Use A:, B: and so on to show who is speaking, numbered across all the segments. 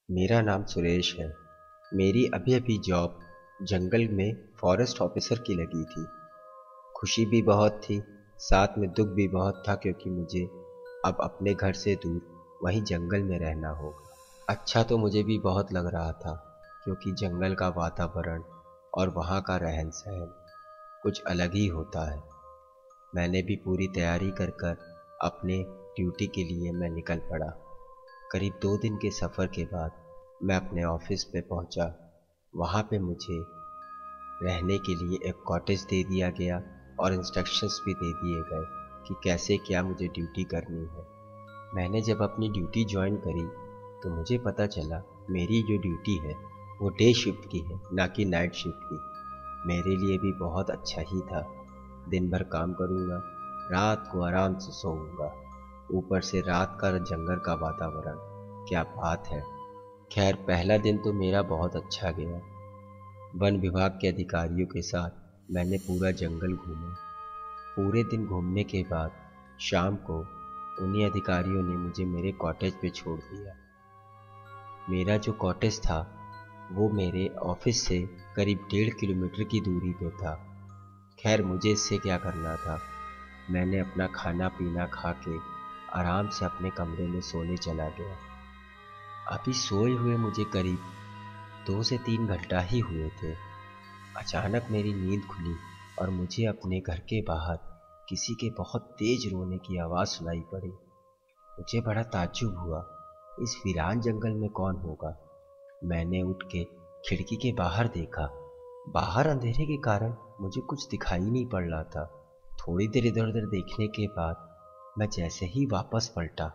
A: मेरा नाम सुरेश है। मेरी अभी अभी जॉब जंगल में फॉरेस्ट ऑफिसर की लगी थी। खुशी भी बहुत थी, साथ में दुख भी बहुत था क्योंकि मुझे अब अपने घर से दूर वहीं जंगल में रहना होगा। अच्छा तो मुझे भी बहुत लग रहा था क्योंकि जंगल का वातावरण और वहाँ का रहन सहन कुछ अलग ही होता है। मैंने भी पूरी तैयारी कर कर अपने ड्यूटी के लिए मैं निकल पड़ा। करीब 2 दिन के सफ़र के बाद मैं अपने ऑफिस पे पहुंचा। वहाँ पे मुझे रहने के लिए एक कॉटेज दे दिया गया और इंस्ट्रक्शंस भी दे दिए गए कि कैसे क्या मुझे ड्यूटी करनी है। मैंने जब अपनी ड्यूटी ज्वाइन करी तो मुझे पता चला मेरी जो ड्यूटी है वो डे शिफ्ट की है, ना कि नाइट शिफ्ट की। मेरे लिए भी बहुत अच्छा ही था। दिन भर काम करूँगा, रात को आराम से सोऊंगा। ऊपर से रात का जंगल का वातावरण, क्या बात है। खैर पहला दिन तो मेरा बहुत अच्छा गया। वन विभाग के अधिकारियों के साथ मैंने पूरा जंगल घूमा। पूरे दिन घूमने के बाद शाम को उन्हीं अधिकारियों ने मुझे मेरे कॉटेज पे छोड़ दिया। मेरा जो कॉटेज था वो मेरे ऑफिस से करीब 1.5 किलोमीटर की दूरी पे था। खैर मुझे इससे क्या करना था। मैंने अपना खाना पीना खा के आराम से अपने कमरे में सोने चला गया। अभी सोए हुए मुझे करीब 2 से 3 घंटा ही हुए थे। अचानक मेरी नींद खुली और मुझे अपने घर के बाहर किसी के बहुत तेज रोने की आवाज़ सुनाई पड़ी। मुझे बड़ा ताज्जुब हुआ, इस वीरान जंगल में कौन होगा। मैंने उठ के खिड़की के बाहर देखा। बाहर अंधेरे के कारण मुझे कुछ दिखाई नहीं पड़ रहा था। थोड़ी देर इधर उधर देखने के बाद मैं जैसे ही वापस पलटा,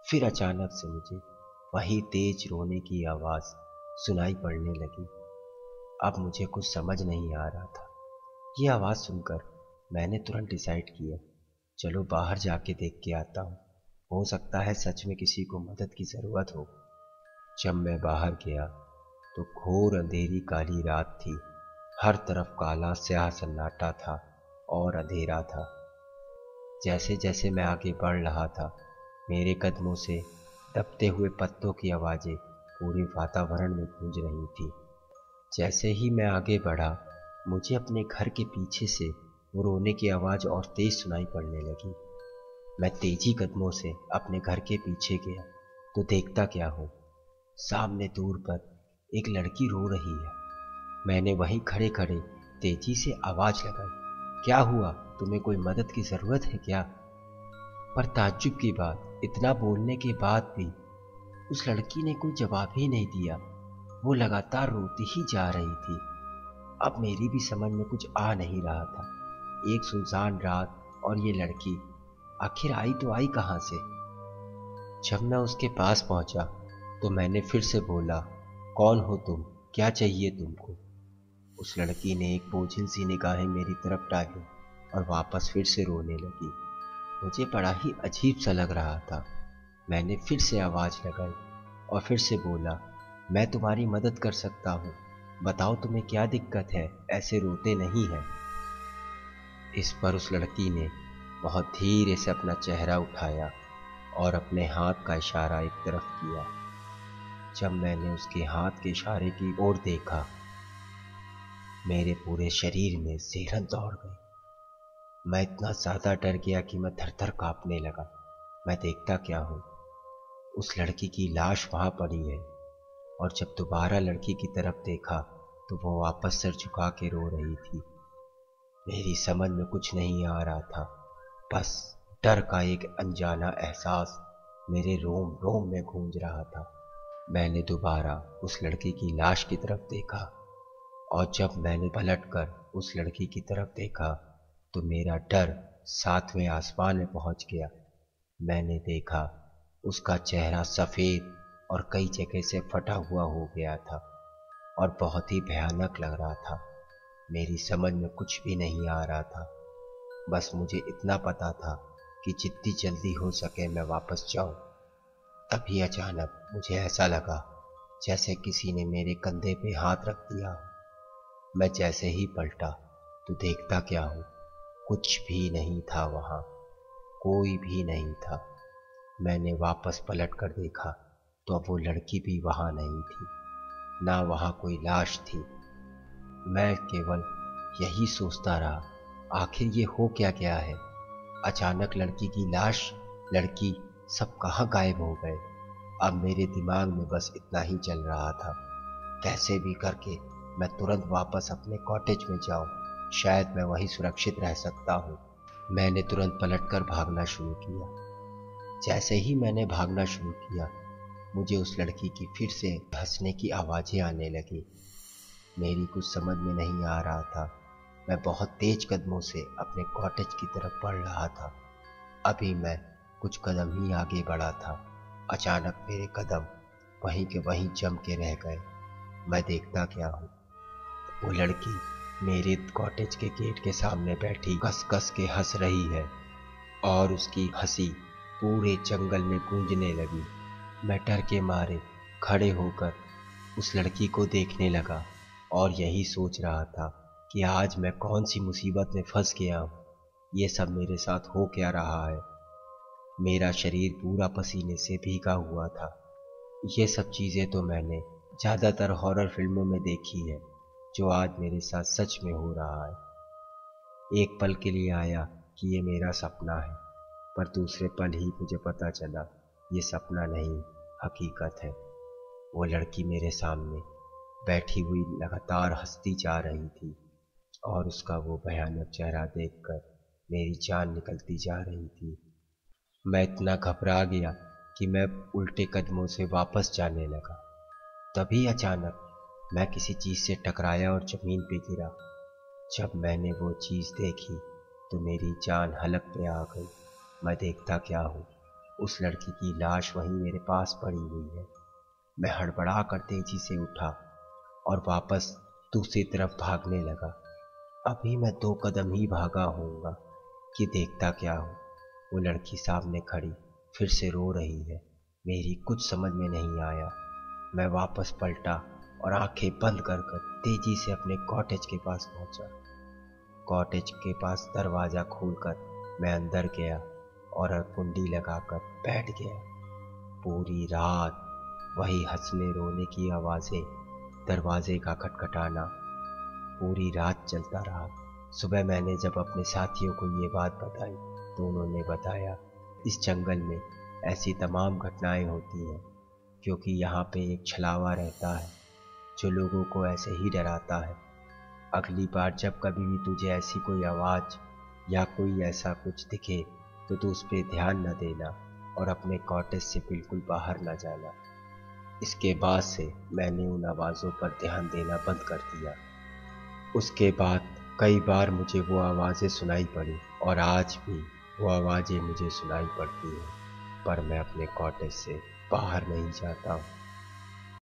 A: फिर अचानक से मुझे वही तेज रोने की आवाज़ सुनाई पड़ने लगी। अब मुझे कुछ समझ नहीं आ रहा था। ये आवाज़ सुनकर मैंने तुरंत डिसाइड किया, चलो बाहर जाके देख के आता हूँ। हो सकता है सच में किसी को मदद की ज़रूरत हो। जब मैं बाहर गया तो घोर अंधेरी काली रात थी। हर तरफ काला स्याह सन्नाटा था और अंधेरा था। जैसे जैसे मैं आगे बढ़ रहा था, मेरे कदमों से दबते हुए पत्तों की आवाज़ें पूरे वातावरण में गूंज रही थी। जैसे ही मैं आगे बढ़ा, मुझे अपने घर के पीछे से वो रोने की आवाज़ और तेज सुनाई पड़ने लगी। मैं तेजी कदमों से अपने घर के पीछे गया तो देखता क्या हूँ, सामने दूर पर एक लड़की रो रही है। मैंने वहीं खड़े खड़े तेजी से आवाज़ लगाई, क्या हुआ, तुम्हें कोई मदद की ज़रूरत है क्या। पर ताज्जुब की बात, इतना बोलने के बाद भी उस लड़की ने कोई जवाब ही नहीं दिया। वो लगातार रोती ही जा रही थी। अब मेरी भी समझ में कुछ आ नहीं रहा था। एक सुनसान रात और ये लड़की आखिर आई तो आई कहाँ से। जब मैं उसके पास पहुंचा तो मैंने फिर से बोला, कौन हो तुम, क्या चाहिए तुमको। उस लड़की ने एक बोझिल सी निगाहें मेरी तरफ डाली और वापस फिर से रोने लगी। मुझे बड़ा ही अजीब सा लग रहा था। मैंने फिर से आवाज़ लगाई और फिर से बोला, मैं तुम्हारी मदद कर सकता हूँ, बताओ तुम्हें क्या दिक्कत है, ऐसे रोते नहीं हैं। इस पर उस लड़की ने बहुत धीरे से अपना चेहरा उठाया और अपने हाथ का इशारा एक तरफ किया। जब मैंने उसके हाथ के इशारे की ओर देखा, मेरे पूरे शरीर में सिहरन दौड़ गई। मैं इतना ज़्यादा डर गया कि मैं थर थर काँपने लगा। मैं देखता क्या हूँ, उस लड़की की लाश वहाँ पड़ी है। और जब दोबारा लड़की की तरफ देखा तो वो वापस सर झुका के रो रही थी। मेरी समझ में कुछ नहीं आ रहा था, बस डर का एक अनजाना एहसास मेरे रोम रोम में गूंज रहा था। मैंने दोबारा उस लड़की की लाश की तरफ देखा और जब मैंने पलटकर उस लड़की की तरफ देखा तो मेरा डर 7वें आसमान में पहुंच गया। मैंने देखा उसका चेहरा सफ़ेद और कई जगह से फटा हुआ हो गया था और बहुत ही भयानक लग रहा था। मेरी समझ में कुछ भी नहीं आ रहा था। बस मुझे इतना पता था कि जितनी जल्दी हो सके मैं वापस जाऊं। तभी अचानक मुझे ऐसा लगा जैसे किसी ने मेरे कंधे पे हाथ रख दिया। मैं जैसे ही पलटा तो देखता क्या हूँ, कुछ भी नहीं था वहाँ, कोई भी नहीं था। मैंने वापस पलट कर देखा तो अब वो लड़की भी वहाँ नहीं थी, ना वहाँ कोई लाश थी। मैं केवल यही सोचता रहा, आखिर ये हो क्या गया है। अचानक लड़की की लाश, लड़की, सब कहाँ गायब हो गए। अब मेरे दिमाग में बस इतना ही चल रहा था, कैसे भी करके मैं तुरंत वापस अपने कॉटेज में जाऊं, शायद मैं वहीं सुरक्षित रह सकता हूँ। मैंने तुरंत पलटकर भागना शुरू किया। जैसे ही मैंने भागना शुरू किया, मुझे उस लड़की की फिर से हंसने की आवाज़ें आने लगी। मेरी कुछ समझ में नहीं आ रहा था। मैं बहुत तेज कदमों से अपने कॉटेज की तरफ बढ़ रहा था। अभी मैं कुछ कदम ही आगे बढ़ा था, अचानक मेरे कदम वहीं के वहीं जम के रह गए। मैं देखता क्या हूँ, वो लड़की मेरे कॉटेज के गेट के सामने बैठी कस कस के हंस रही है और उसकी हंसी पूरे जंगल में गूंजने लगी। मैं डर के मारे खड़े होकर उस लड़की को देखने लगा और यही सोच रहा था कि आज मैं कौन सी मुसीबत में फंस गया हूँ। ये सब मेरे साथ हो क्या रहा है। मेरा शरीर पूरा पसीने से भीगा हुआ था। ये सब चीज़ें तो मैंने ज़्यादातर हॉरर फिल्मों में देखी है, जो आज मेरे साथ सच में हो रहा है। एक पल के लिए आया कि ये मेरा सपना है, पर दूसरे पल ही मुझे पता चला ये सपना नहीं, हकीकत है। वो लड़की मेरे सामने बैठी हुई लगातार हंसती जा रही थी और उसका वो भयानक चेहरा देखकर मेरी जान निकलती जा रही थी। मैं इतना घबरा गया कि मैं उल्टे कदमों से वापस जाने लगा। तभी अचानक मैं किसी चीज़ से टकराया और ज़मीन पे गिरा। जब मैंने वो चीज़ देखी तो मेरी जान हलक पे आ गई। मैं देखता क्या हूँ, उस लड़की की लाश वहीं मेरे पास पड़ी हुई है। मैं हड़बड़ा कर तेजी से उठा और वापस दूसरी तरफ भागने लगा। अभी मैं 2 कदम ही भागा होऊंगा कि देखता क्या हूँ, वो लड़की सामने खड़ी फिर से रो रही है। मेरी कुछ समझ में नहीं आया। मैं वापस पलटा और आंखें बंद कर कर तेजी से अपने कॉटेज के पास पहुंचा। कॉटेज के पास दरवाज़ा खोलकर मैं अंदर गया और कुंडी लगाकर बैठ गया। पूरी रात वही हंसने रोने की आवाज़ें, दरवाजे का खटखटाना पूरी रात चलता रहा। सुबह मैंने जब अपने साथियों को ये बात बताई तो उन्होंने बताया, इस जंगल में ऐसी तमाम घटनाएं होती हैं क्योंकि यहाँ पे एक छलावा रहता है जो लोगों को ऐसे ही डराता है। अगली बार जब कभी भी तुझे ऐसी कोई आवाज़ या कोई ऐसा कुछ दिखे तो तू उस पर ध्यान न देना और अपने कॉटेज से बिल्कुल बाहर न जाना। इसके बाद से मैंने उन आवाज़ों पर ध्यान देना बंद कर दिया। उसके बाद कई बार मुझे वो आवाज़ें सुनाई पड़ी और आज भी वो आवाज़ें मुझे सुनाई पड़ती हैं, पर मैं अपने कॉटेज से बाहर नहीं जाता हूँ।